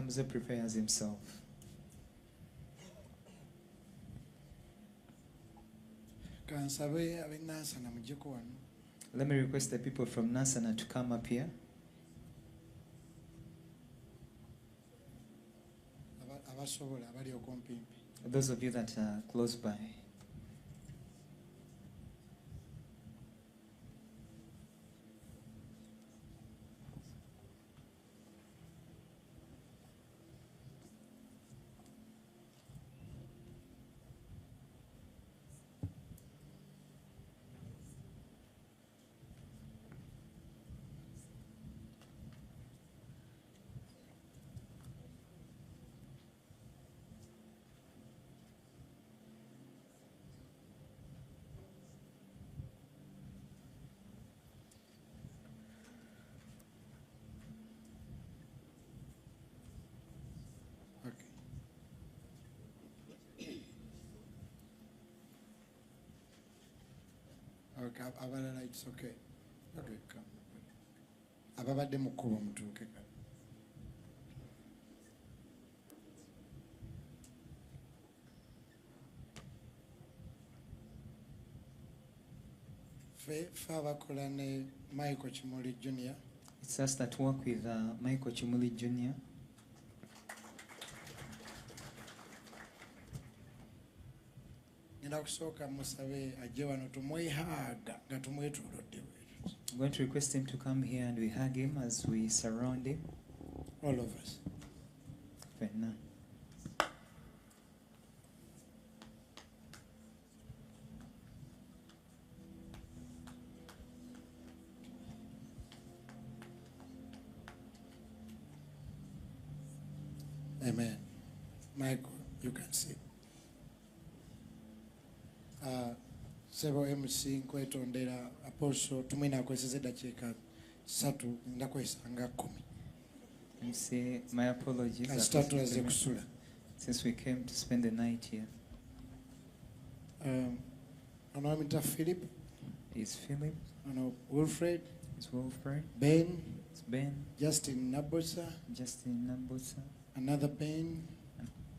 comes, he prepares himself. Let me request the people from Nasana to come up here. Those of you that are close by. Okay, abalala it's okay. Okay, come. Ababadde mukubo mutuuke. Fe abakola ne Michael Kimuli Jr. It's us that work with Michael Kimuli Jr. I'm going to request him to come here and we hug him as we surround him. All of us. Fena. Amen. Michael, you can see. Several MC kwetondera apostle tumina kweseze dakiika 3 ndakwesanga 10. MC, my apologies. Since we came to spend the night here. Anamita Philip. Is Philip. Wilfred. Is Wilfred. Ben. It's Ben. Justin Nabosa. Justin Nabosa. Another Ben.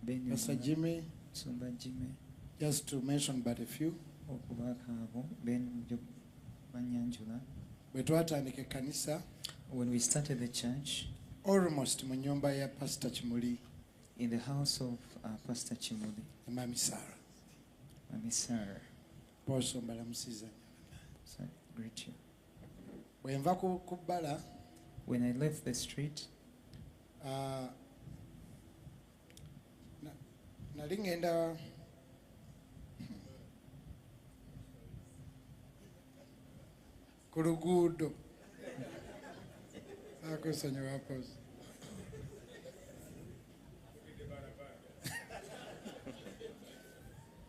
Ben. Pastor Jimmy. Sumba Jimmy. Just to mention but a few. When we started the church, almost mu nyumba ya Pastor Kimuli, in the house of Pastor Kimuli, Mrs SARAH. Mrs SARAH. Poso mbalamusiza. So greet you. When I left the street, nalingenda Kurugudo. Akusanya wapos.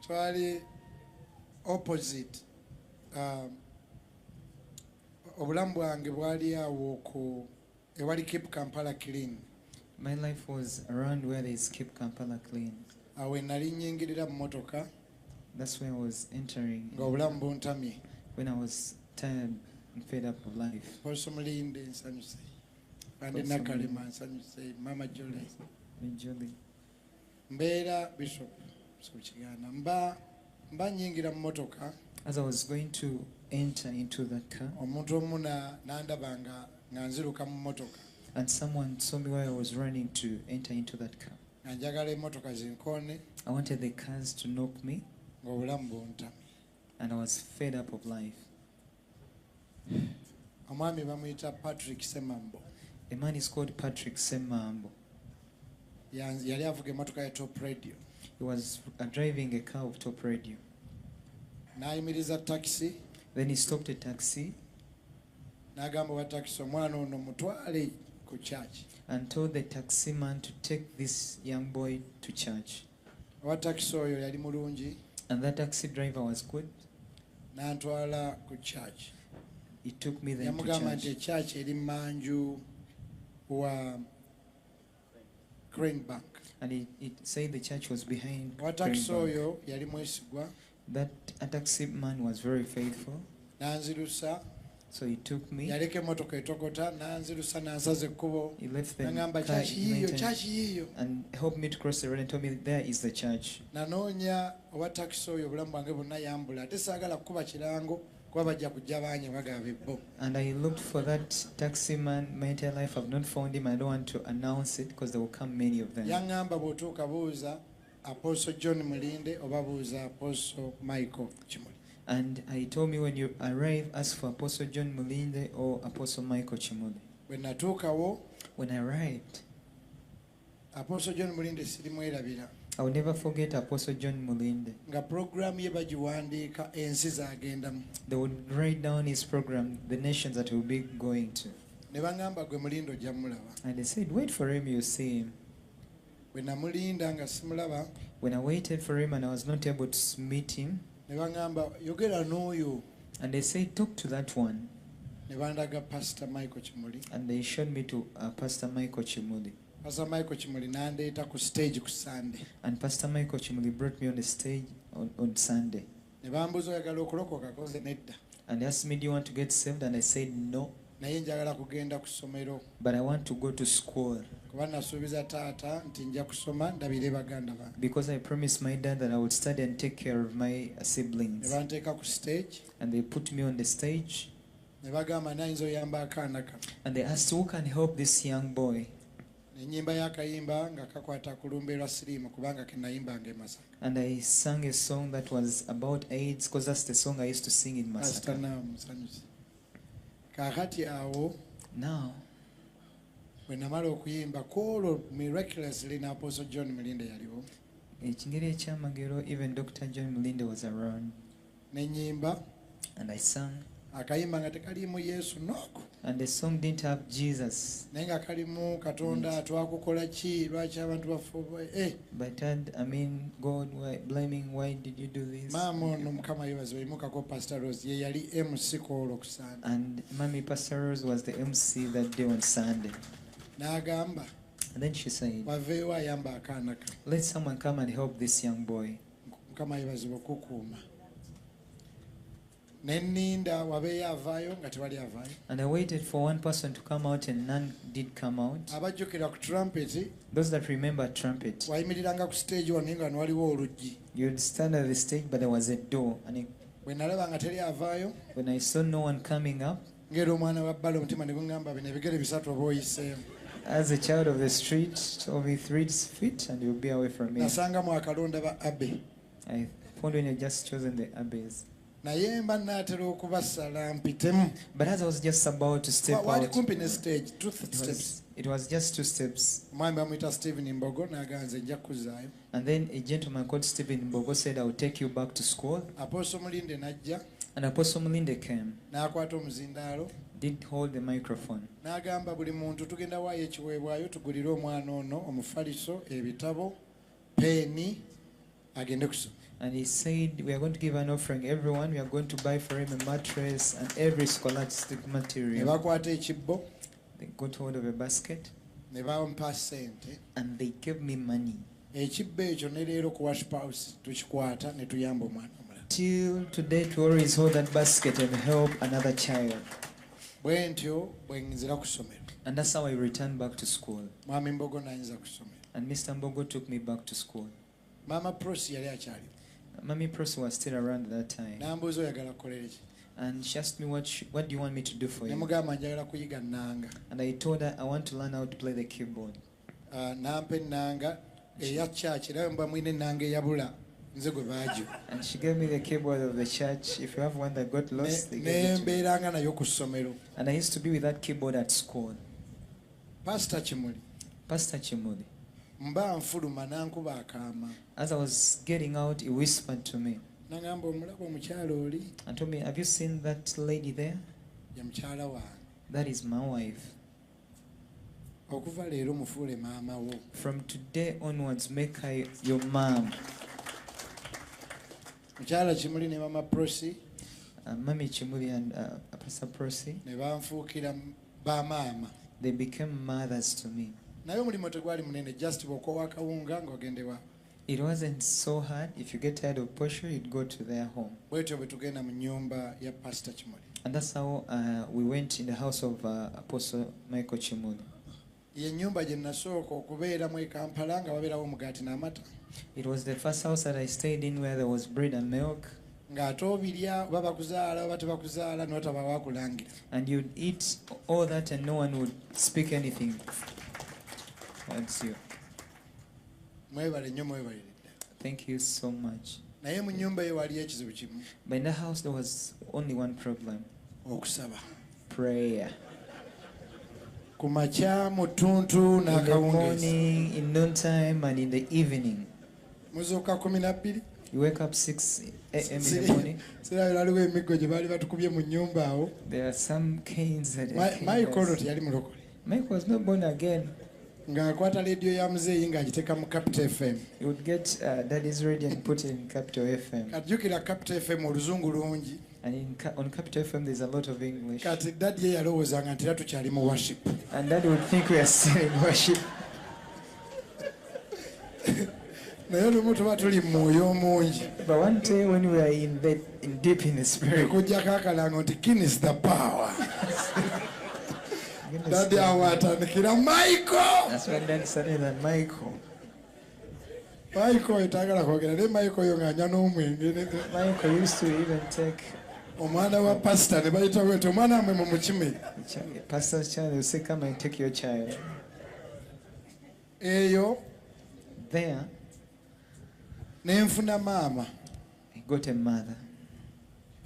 Twali opposite. Obulamu bwange bwali awo ku ewali Keep Kampala Clean. My life was around where they Keep Kampala Clean. Awe nali nyingirira mu motoka. That's where I was entering. Obulamu buntamye. When I was tired and fed up of life. Mulinde nsanyuse. Bandi nakalema nsanyuse. Mama Jolie. Jolie. Mbeera Bishop. Mba nyingira mu motoka. As I was going to enter into that car, omuntu omu nandabanga nga nziruka mu motoka. And someone saw me while I was running to enter into that car. Njagala emotoka zinkoone. I wanted the cars to knock me. Ng'obulamu buntamye. And I was fed up of life. Omwami bamuyita Patrick Semambo. A man is called Patrick Semambo. Yali avuga emotoka ya Top Radio. He was driving a car of Top Radio. N'ayimiriza taxi. Then he stopped a taxi. N'agamba wa taxi omwana ono mutwale ku church. And told the taxi man to take this young boy to church. Wa taxi oyo yali mulungi. And that taxi driver was good. N'antwala ku church. He took me then to church. Church eri manju wa Crane Bank. And it said the church was behind Crane Bank. That taxi man was very faithful. Nanzirusa. So he took me. Yaleka emotoka etokota nanzirusa nansaza ekkubo. He left the Nagamba car church yiyo. and helped me to cross the road and told me there is the church. Nanoonya oba taxi oyo obulamu bwange bwonna yambula ate saagala kukuba kirango kuba bajja kujja baanye bagaba ebbo. And I looked for that taxi man my entire life. I've not found him. I don't want to announce it because there will come many of them. Yaŋŋamba bw'otuuka buuza Apostle John Mulinde oba buuza Apostle Michael Kimuli. And he told me when you arrive, ask for Apostle John Mulinde or Apostle Michael Kimuli. When natuukawo, when I arrived, Apostle John Mulinde sirimwerabira. I will never forget Apostle John Mulinde. Nga program ye bagiwandiika ensi z'agendamu. They would write down his program, the nations that we'll be going to. Ne baŋŋamba gwe Mulinde ojja mulaba. And they said, wait for him, you'll see him. Bwe namulinda nga simulaba. When I waited for him and I was not able to meet him, ne baŋŋamba yogera n'oyo. And they said, talk to that one. Ne bandaga Pastor Michael Kimuli. And they showed me to Pastor Michael Kimuli. Pastor Michael Kimuli n'andeeta ku stage ku Sunday. And Pastor Michael Kimuli brought me on the stage on Sunday. Ne bambuuza oyagala okulokoka koze nedda. And they asked me, do you want to get saved? And I said, no. Naye njagala kugenda ku ssomero. But I want to go to school. Kuba nasuubiza taata nti nja kusoma ndabire baganda bange. Because I promised my dad that I would study and take care of my siblings. Ne banteeka ku stage. And they put me on the stage. Ne bagamba nayinza oyamba akaana kano. And they asked, who can help this young boy? Ennyimba y'akayimba nga kakwata ku lumbe lwa siriimu kubanga ke nayimbanga e Masaka. And I sang a song that was about AIDS because that's the song I used to sing in Masaka. Kaakati awo. Now, when namala okuyimba kolo miraculously na Apostle John Mulinde yaliwo. Ekingeri ekyamagero, even Dr. John Mulinde was around. Ne nnyimba. And I sang. Akayimba nga tekalimu Yesu noko. And the song didn't have Jesus. Naye nga kalimu Katonda twakukola ki lwaki abantu bafuba But I mean, God, why blaming, why did you do this? Maama ono Mukama yebaze oyimukako Pastor Rose ye yali MC kolo ku Sunday. And Mommy Pastor Rose was the MC that day on Sunday. N'agamba. And then she said, waveewo ayamba akaana kano. Let someone come and help this young boy. Mukama yebazibwa okukuuma. Nenninda wabeeyo avaayo nga tewali avaayo. And I waited for one person to come out and none did come out. Abajjukira ku trumpet. Those that remember trumpet. Wayimiriranga ku stage wano nga waliwo oluggi. You'd stand at the stage but there was a door. And bwe nalaba nga teri avaayo. When I saw no one coming up. Ng'era omwana wa bbala omutima ne guŋŋamba bino ebigere bisatu oba oyiseemu. As a child of the street, only 3 feet and you'll be away from me. Nasanga mu akalonda ba Abe. I found when you just chosen the Abbes. Naye mba naatera okubasala mpitemu. But as I was just about to step wali out, kumpi ne stage 2 steps. It was just 2 steps. Mwami bamuyita Stephen Mbogo n'agamba nze nja kuzzaayo. And then a gentleman called Stephen Mbogo said, I will take you back to school. Apostle Mulinde n'ajja. And Apostle Mulinde came. N'akwata omuzindaalo. Did hold the microphone. N'agamba buli muntu tugenda waayo ekiweebwayo tugulire omwana ono omufaliso ebitabo peeni agende kusoma. And he said, we are going to give an offering. Everyone, we are going to buy for him a mattress and every scholastic material. Ne bakwata ekibbo. They got hold of a basket. Ne bampa ssente. And they gave me money. Ekibbo ekyo ne leero ku worship house tukikwata ne tuyamba omwana omulala. Till today to always hold that basket and help another child. Bwe ntyo bwe nzira ku ssomero. And that's how I returned back to school. Mwami Mbogo n'ayinza ku ssomero. And Mr. Mbogo took me back to school. Mama Prosi yali akyali. Mommy Prosi was still around at that time. N'ambuuza oyagala kukolera ki? And she asked me, what do you want me to do for you? Ne mugamba njagala kuyiga nnanga. And I told her, I want to learn how to play the keyboard. N'ampa ennanga eya church era mba mwine ennanga eyabula nze gwe baagyo. And she gave me the keyboard of the church. If you have one that got lost, they gave it to me. Mbeeranga nayo ku ssomero. And I used to be with that keyboard at school. Pastor Kimuli. Pastor Kimuli. Mba nfuluma n'ankuba akaama. As I was getting out, he whispered to me. N'agamba omulaba omukyala oli. And told me, have you seen that lady there? Ye mukyala wange. That is my wife. Okuva leero mufuule maama wo. From today onwards, make her your mom. Mukyala Kimuli ne Mama Prosi. Mommy Kimuli and Pastor Prosi. Ne banfuukira ba maama. They became mothers to me. Naye omulimu tegwali munene just bw'okowa akawunga ng'ogende wa. It wasn't so hard. If you get tired of posho, you'd go to their home. Bwetyo bwe tugenda mu nnyumba ya Pastor Kimuli. And that's how we went in the house of Apostle Michael Chimuli. Ye nnyumba gye nasooka okubeeramu e Kampala nga babeerawo omugaati n'amata. It was the first house that I stayed in where there was bread and milk. Ng'ate obirya oba bakuzaala oba tebakuzaala n'otaba waakulangira. And you'd eat all that and no one would speak anything towards you. Mwebale nnyo mwebale. Thank you so much. Naye mu nnyumba eyo waliyo ekizibu kimu. But in the house there was only one problem. Okusaba. Prayer. Ku makya mu ttuntu In the n'akawungeezi. morning, in noontime, and in the evening. Muzuuka 12. You wake up 6 a.m. in the morning. Sirabira waliwo emiggo gye baali batukubye mu nnyumba awo. There are some canes that Michael teyali mulokole. Mike was not born again. Ng'akwata leediyo ya muzeeyi ng'agiteeka mu Capital FM. He would get Daddy's radio and put it in Capital FM. Kajjukira Capital FM oluzungu lungi. And on Capital FM there's a lot of English. Kati daddy ye yalowoozanga nti era tukyali mu worship. And Daddy would think we are still in worship. Naye olumu tuba tuli mu mwoyo omungi. But one day when we are in deep in the spirit, Ekujjako akalango nti Guinness the power. goodness Daddy me, awo atandikira Michael. that's when Daddy started that Michael. Michael oyo taagala kwogera naye Michael oyo ng'anywa n'omwenge. Michael used to even take Omwana wa pastor ne bayitawo nti omwana wamwe mumukime. pastor's child. They would say, come and take your child. Eyo There, ne nfuna maama. he got a mother.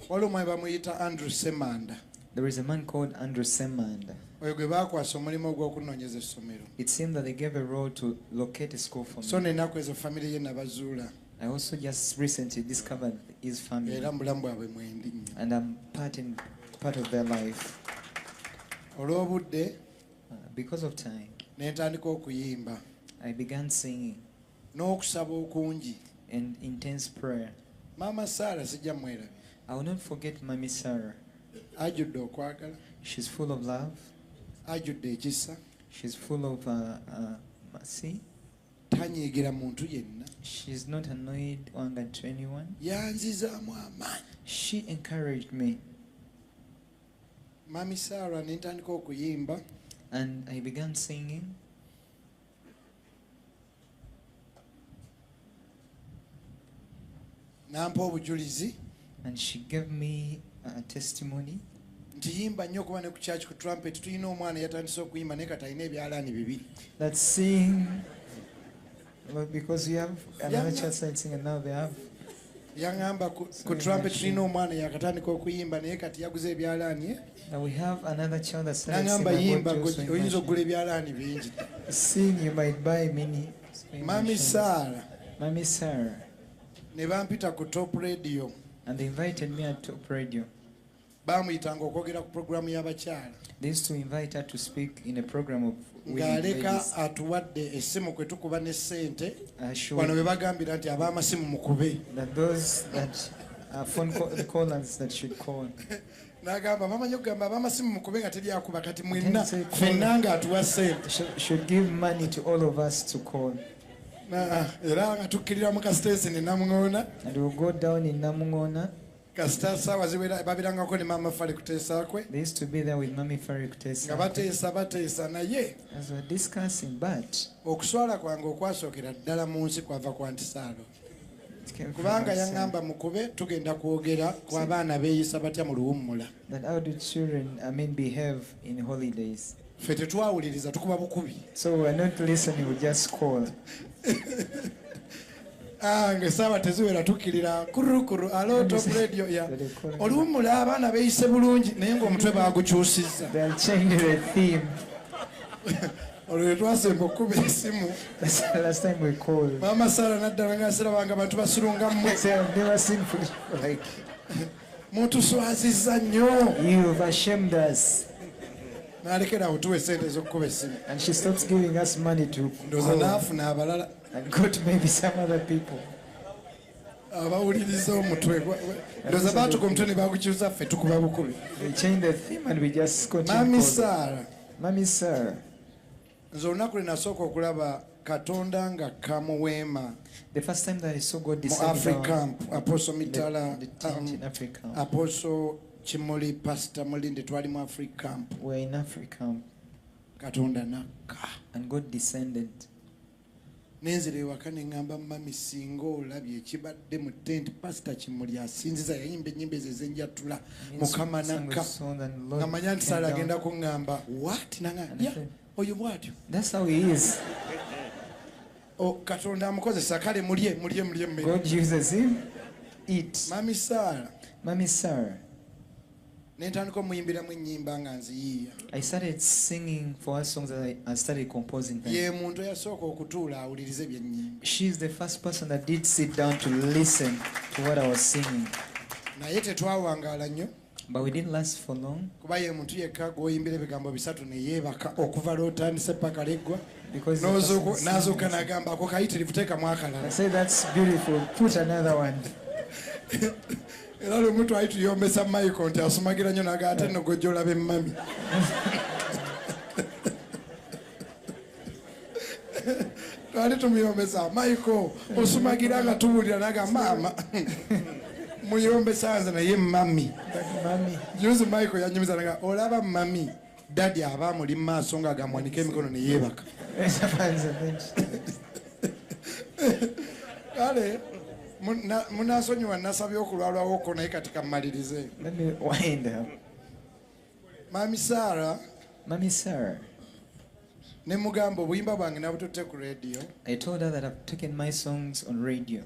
Waliwo omwami bamuyita Andrew Semanda. There is a man called Andrew Semanda. Oyo gwe baakwasa omulimu ogw'okunoonyeza essomero. It seemed that they gave a role to locate a school for So me. n'ennaku ezo famire ye nabazuula. I also just recently discovered his family, Era mu bulamu bwabwe mwendi nnyo. and I'm part of their life. Olw'obudde Because of time, ne ntandika okuyimba I began singing n'okusaba okungi. and intense prayer. Maama Sarah sijja mwerabye. I will not forget Mommy Sarah. Ajjudde okwagala, She's full of love. ajjudde ekisa, She's full of mercy. tanyiigira muntu yenna. She's not annoyed or angry to anyone. Yanzizaamu amaanyi. She encouraged me, Mami Sarah ne ntandika okuyimba. and I began singing. N'ampa obujulizi And she gave me a testimony nti yimba nnyo okuba ne ku church ku trumpet tulina omwana yatandise okuyimba naye kati alina ebyalaani bibiri. that sing, well, because we have another church side sing, and now they have. Yaŋŋamba ku trumpet tulina omwana yakatandika okuyimba naye kati yaguze ebyalaani. Now we have another child that started N'aŋŋamba singing. yimba oyinza okugula ebyalaani bingi. Sing, you might buy many. Mami Sarah Mommy Sarah. ne bampita ku top radio. And they invited me at Top Radio. Baamuyitanga okwogera ku programu y'abakyala. They used to invite her to speak in a program of women Ng'aleka ladies. atuwadde essimu kwe tukuba ne ssente. Sure Wano be bagambira nti ab'amasimu mukube. that those that are phone callers that should call. N'agamba bamanyi okugamba ab'amasimu mukube nga teri akuba kati mwenna ffenna ng'atuwa ssente. Should give money to all of us to call. Era nga tukkirira mu kasiteesi ne Namuŋoona. And we'll go down in Namungona. Kasita saawa ziwera babirangako ne maama Fale kuteesa kwe. They used to be there with Mommy Farid Nga Kutesa. bateesa naye As we're discussing, but okuswala kwange okwasookera ddala mu nsi kwava kwa Ntisaalo. it came from Kubanga outside. yaŋŋamba mukube tugenda kwogera ku abaana beeyisa batya mu luwummula. That how do children, behave in holidays? Ffe tetwawuliriza tukuba bukubi. So we're not listening, we just call. Ng'essaawa teziwera tukkirira kurukuru alo top radio ya oluwummula abaana beeyise bulungi naye ng'omutwe baagukyusizza. They are changing the theme. Olwo lwe twasemba okkuba essimu. That's the last time we called. Maama Sarah naddala nga sirabanga abantu basulunga mmwe. Say, I've never seen foolish people like Mutuswazizza nnyo. you've ashamed us. N'alekera awo tuwa essente ez'okkuba essimu. And she stops giving us money to Ndowooza call n'afuna abalala and go to maybe some other people. abawuliriza omutwe. Ndowooza baatuka omutwe ne bagukyusa ffe tukuba bukubi. They change the theme and we just continue Mami calling. Sarah, Mommy Sarah. nze olunaku lwe nasooka okulaba Katonda nga kamuweema The first time that I saw God mu descending Africa down camp, Apostle Mitala, the tent in Africa. Apostle Kimuli Pastor Mulinde twali mu Africa camp. We're in Africa. Katonda nakka. And God descended. Nenzire ewaka ne ŋŋamba mami singa olabye ekibadde mu tent Pastor Kimuli asinziza yayimba ennyimba ezo ez'enjatula Mukama nakka nga manya nti Sarah agenda kuŋŋamba what naŋŋamba oyo bw'atyo. That's how he is. Katonda amukozesa kale mulye mmere. God uses him. Eat. Mami Sarah. Nentandika omuyimbiramu ennyimba nga nziyiiya. I started singing for her songs and I started composing them. Ye muntu eyasooka okutuula awulirize byennyimba. She's the first person that did sit down to listen to what I was singing. Naye tetwawangaala nnyo. But we didn't last for long. Kuba ye muntu yekka gw'oyimbira ebigambo bisatu ne yeebaka okuva lw'otandise paka leggwa. N'azuuka n'agamba ako kayitirivu teekamu akalala. I say that's beautiful. Put another one. Era lwe muntu ali tuyombesa Michael nti asumagira nnyo n'agamba ate nno gwe gy'olaba emmami. Twali tumuyombesa Michael osumagira nga tuwulira n'agamba maama muyombesa nze naye mami. Juzi Michael yanyumiza n'agamba olaba mami Daddy aba muli mu maaso ng'agamwanika emikono ne yeebaka. Kale munasonyiwa nasabye okulwalwawo okwo naye kati kammalirize. Let me wind up. Mami Sarah. Ne mugamba obuyimba bwange nabututte ku radio. I told her that I've taken my songs on radio.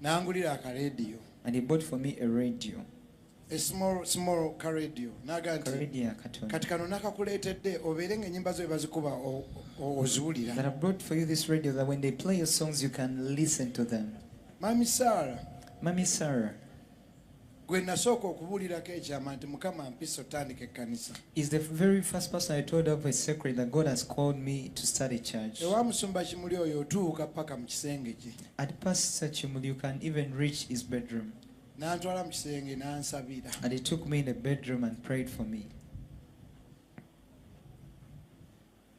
Nangulira aka radio. And he bought for me a radio. A small car radio. That I brought for you this radio that when they play your songs you can listen to them. Mami Sarah is the very first person I told of a secret that God has called me to start a church. At Pastor Kimuli you can even reach his bedroom. And he took me in the bedroom and prayed for me.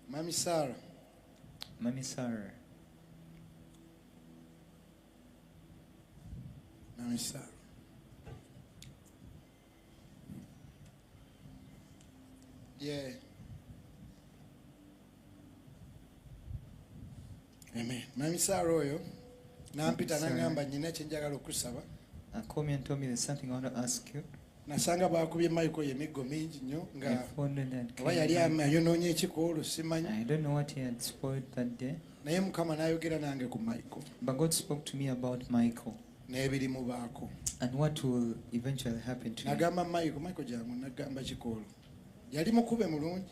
Mami Sarah. Yeah. Amen. Mami Sarah oyo nampita nangamba nyina kyenjagala okusaba. Called me and told me there's something I want to ask you. Nasanga bakubye Michael emiggo mingi nnyo nga oba yali ayonoonye ekikoolo simanyi. I don't know what he had spoiled that day. Naye Mukama n'ayogera nange ku Michael. But God spoke to me about Michael. N'ebirimu baako. And what will eventually happen to him. Nagamba Michael jangu nagamba kikoolo. Yali mukube mulungi.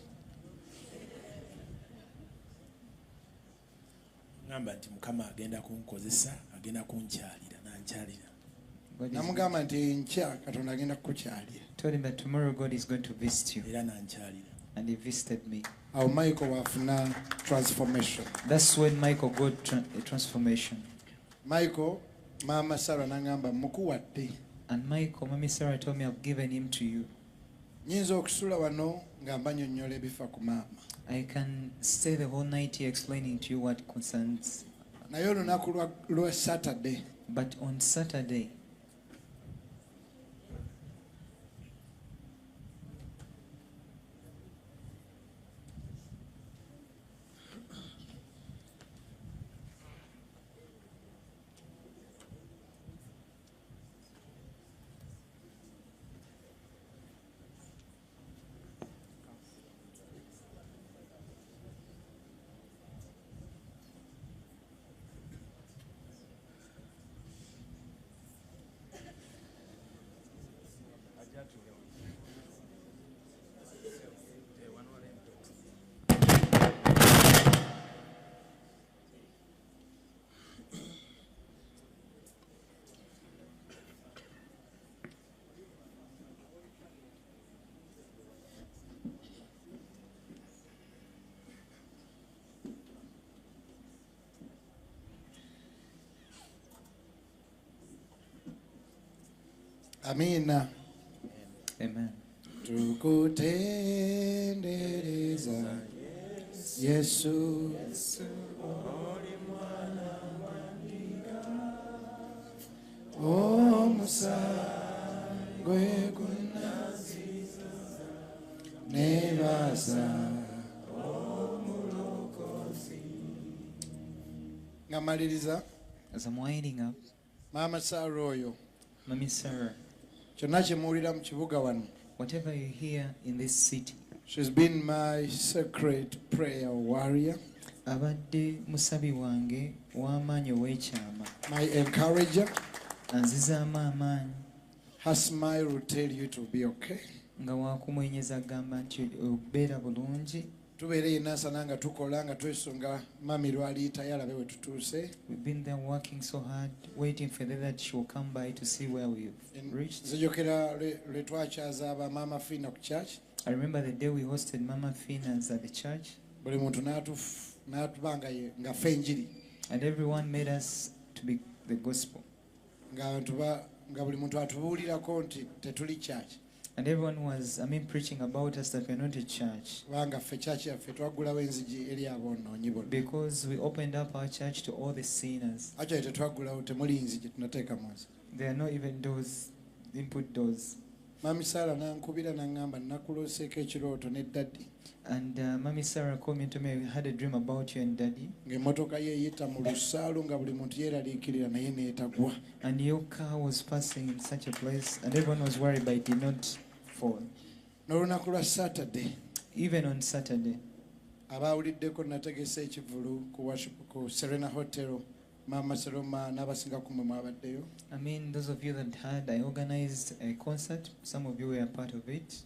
Ngamba nti Mukama agenda kunkozesa, agenda kunkyalira nankyalira. Namugamba nti nkya Katonda agenda kukukyalira. Told him that tomorrow God is going to visit you. Era nankyalira. And he visited me. Awo Michael wafuna transformation. That's when Michael got a transformation. Michael, Mama Sarah nangamba mukuwadde. And Michael, Mami Sarah told me I've given him to you. Nyinza okusula wano nga mbanyonnyola ebifa ku maama. I can stay the whole night here explaining to you what concerns. Naye olunaku lwa Saturday. But on Saturday, Amina. Amen. Tukutendereza Yesu omusangwe guna Nasa. Ngamaliriza. As I'm winding up, Mama Sarah oyo. Mrs Sarah, Kyonna kye muwulira mu kibuga wano. whatever you hear in this city, She's been my sacred prayer warrior. abadde musabi wange w'amaanyi ow'ekyama, My encourager. anzizaamu amaanyi, Her smile will tell you to be okay. nga waakumwenyeza agamba nti obeera bulungi. Tubeere yenasana nga tukola nga twesunga mami lwaliita yalabe we tutuuse. We've been there working so hard, waiting for that she will come by to see where we've reached. Nzijukira lwe twakyaza aba Mama Fina ku church. I remember the day we hosted Mama Finas at the church, Buli muntu n'atuba nga ffe enjiri. and everyone made us to be the gospel. Nga buli muntu atubuulirako nti tetuli church. And everyone was, preaching about us that we're not a church. Kubanga ffe church yaffe twaggulawo enzigi eri aboonoonyi bonna. Because we opened up our church to all the sinners. Actually tetwaggulawo temuli nzigi tunateeka mu nsi. There are not even doors, input doors. Mami Sarah nankubira n'angamba nakulooseeko ekirooto ne daddy. And Mami Sarah called me and told me I had a dream about you and Daddy. Ng'emmotoka ye eyita mu lusaalu nga buli muntu yeeraliikirira naye n'etagwa. And your car was passing in such a place and everyone was worried but it did not fall. N'olunaku lwa Saturday. Even on Saturday. Abaawuliddeko nategese ekivulu ku Serena Hotel. Mama Seroma n'abasinga ku mmwe mwabaddeyo. Those of you that had, I organized a concert. Some of you were a part of it.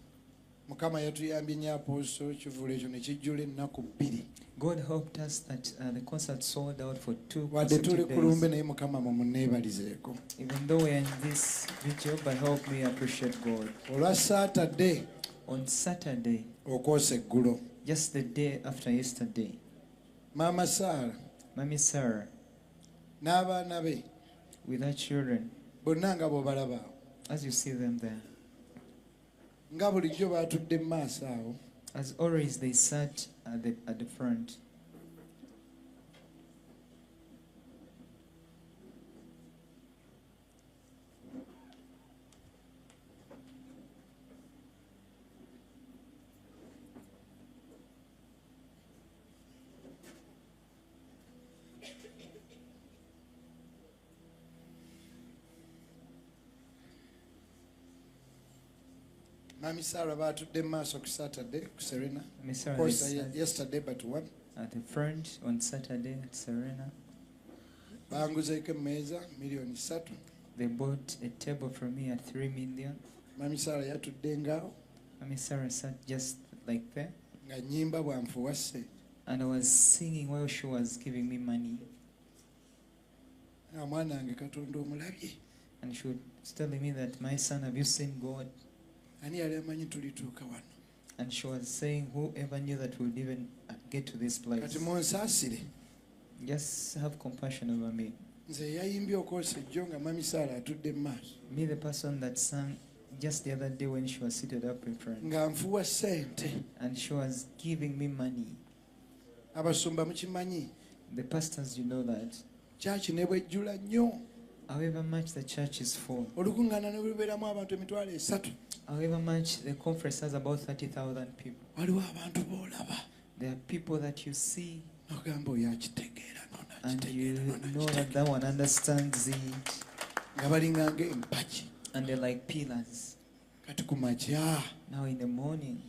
Mukama yatuyambye nnyo Apostle ekivulu ekyo ne kijjula ennaku 2. God helped us that the concert sold out for 2 Wadde tuli consecutive kulumbe days. naye Mukama mumuneebalizeeko. Even though we're in this vigil, but help me appreciate God. Olwa Saturday On Saturday, okwosa eggulo. just the day after yesterday, Mama Sarah Mami Sarah, n'abaana be with her children, bonna nga bw'obalaba awo. as you see them there, Nga bulijjo baatudde mu maaso awo. as always they sat at the front. Mami Sarah baatudde mu maaso ku Saturday ku Serena. Mami Sarah, Of course, they sat yesterday but one. at the front on Saturday at Serena. Banguzeeko emmeeza $3 million. They bought a table for me at 3 million. Mami Sarah yatudde ngaawo Mami Sarah sat just like there. nga nnyimba bwanfuwase. And I was singing while she was giving me money. Nga mwana wange Katonda omulabye. And she was telling me that, my son, have you seen God? Ani yali amanyi tulituuka wano? And she was saying, whoever knew that we would even get to this place. Kati munsaasire. Just have compassion over me. Nze yayimbye okwosa ejjo nga Mami Sarah atudde mu maaso. Me, the person that sang just the other day when she was seated up in front. Nga nfuwa ssente. And she was giving me money. Abasumba mukimanyi. The pastors, you know that. Kyaki ne bwejjula nnyo. However much the church is full. Olukuŋŋaana ne lubeeramu abantu 3,000. However much the conference has about 30,000 people. Waliwo abantu b'olaba. There are people that you see Ogamba oyo akitegeera and you know that one understands it. nga balinga ng'empagi. And they're like pillars. Kati ku makya Now in the morning,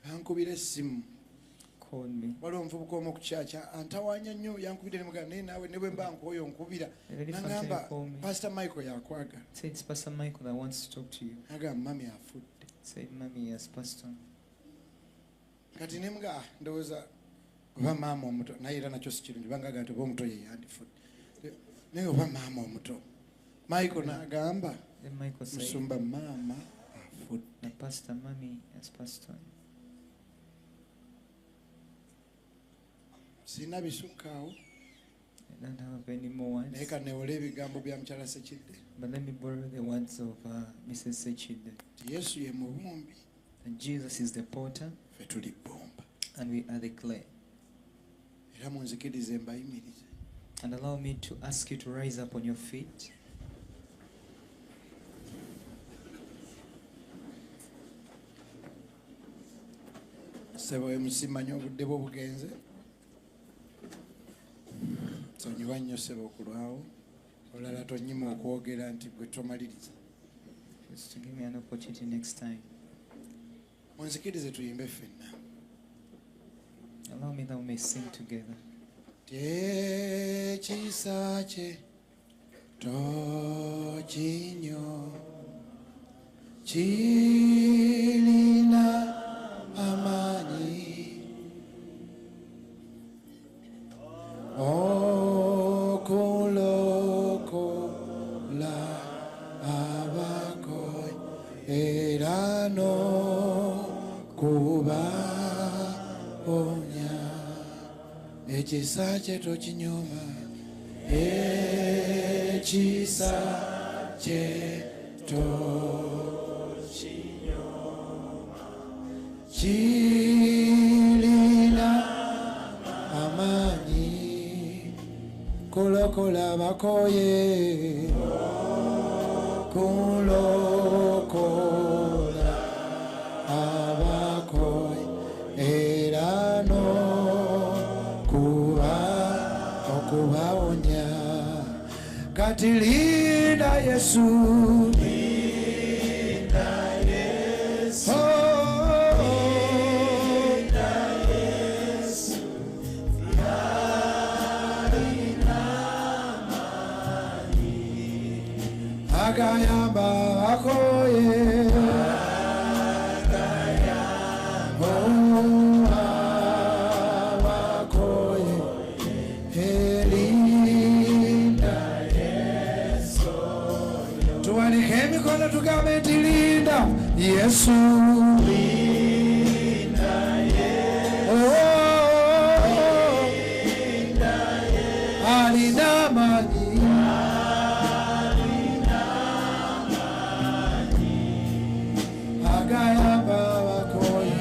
bankubira essimu. called me. Waliwo omuvubuka omu ku kyakya antawaanya nnyo yankubira ne mugamba naye naawe ne bwe mba nkooyo nkubira. A very fun N'agamba time called me. Pastor Michael yakwagala. Said, it's Pastor Michael that wants to talk to you. N'agamba mami afudde. Said, Mommy, yes, Pastor. Kati ne mga ndowooza oba maama omuto naye era nakyo si kirungi bangaga nti oba omuto ye yandifudde. Naye oba maama omuto. Michael n'agamba Then Michael said, musumba maama afudde. the Pastor, Mommy, yes, Pastor. Sina bisukkaawo I don't have any more naye words. kanewole ebigambo bya mukyala Sekidde. But let me borrow the words of Mrs Sechide. Nti Yesu ye mubumbi And Jesus is the potter ffe tuli bbumba. and we are the clay. Era munzikirize mbayimirize. And allow me to ask you to rise up on your feet. Sebo emusimanya obudde bwo bugenze. Sonyiwa nnyo sebo okulwawo. Olala tonyima okwogera nti gwe tomaliriza. Just to give me an opportunity next time. Munzikirize tuyimbe ffenna. Allow me that we may sing together. Ekisa kye tokinyo kirina amaanyi okulokola abakoyi era n'okubaponya. Ekisa kye tokinyoma, ekisa kye tokinyoma kirina amaanyi kulokola abakoye, kulokola abakoye era okubawonya. Kati linda Yesu, linda Yesu, linda Yesu, alina amani agayamba akoye, linda Yesu, linda Yesu, linda Yesu, alina amani, agayamba abakoyi,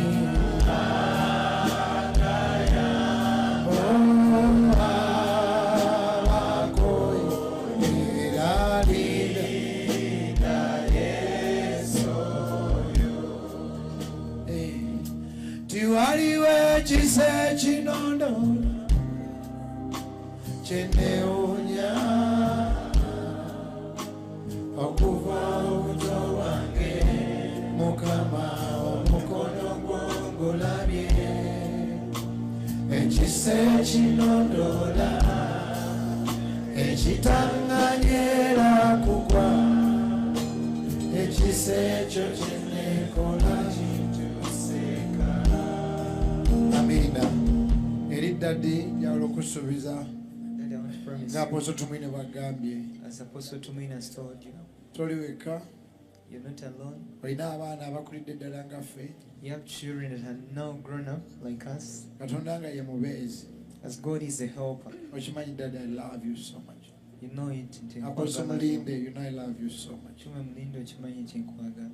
abakoyi era linda tiwaliwe ekisa ekinondo kyenewunya okuva obuto bwange Mukama omukono gw'ongulabye. Ekisa ekinondola ekitaŋŋanyera kugwa, ekisa ekyo kyenekola amina. Eri ddadi njawulo okusuubiza Daddy, I want to promise you, ng'Apostle Tumwine bw'agambye as Apostle Tumina has told you, toli weka, you're not alone. olina abaana abakulidde ddala nga ffe. You have children that are now grown up like us. Katonda nga ye mubeezi. As God is a helper, Okimanyi ddadi, I love you so much. you know it. Apostle Mulinde, you know I love you so much.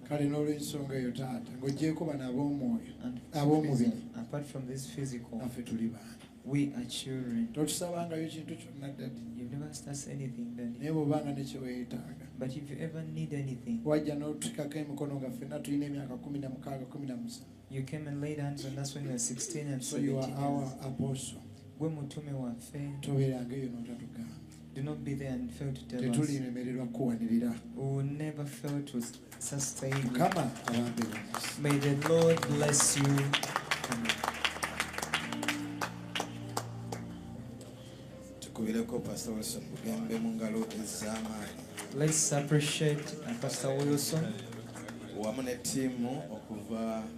Kale n'olw'ensonga eyo taata ng'oggyeko bano ab'omwoyo ab'omubiri apart from this physical, naffe tuli baana. we are children. Totusabangayo kintu kyonna ddadi, You've never asked us anything, Daddy. naye bw'obanga ne kye weetaaga But if you ever need anything, wajja n'otutikako emikono nga ffenna tulina emyaka 16, 17. you came and laid hands on us when we were 16 and So you 17 are our years. apostle. Gwe mutume waffe. Tobeerangaeyo n'otatugamba. Do not be there and fail to tell us. Tetuliremererwa kuwanirira. We will never fail to sustain you. Mukama abambe bamisi. May the Lord bless you. Amen. Tukubireko Pastor Wilson Bugembe mu ngalo ez'amaanyi. Let's appreciate Pastor Wilson Wamu ne ttiimu okuva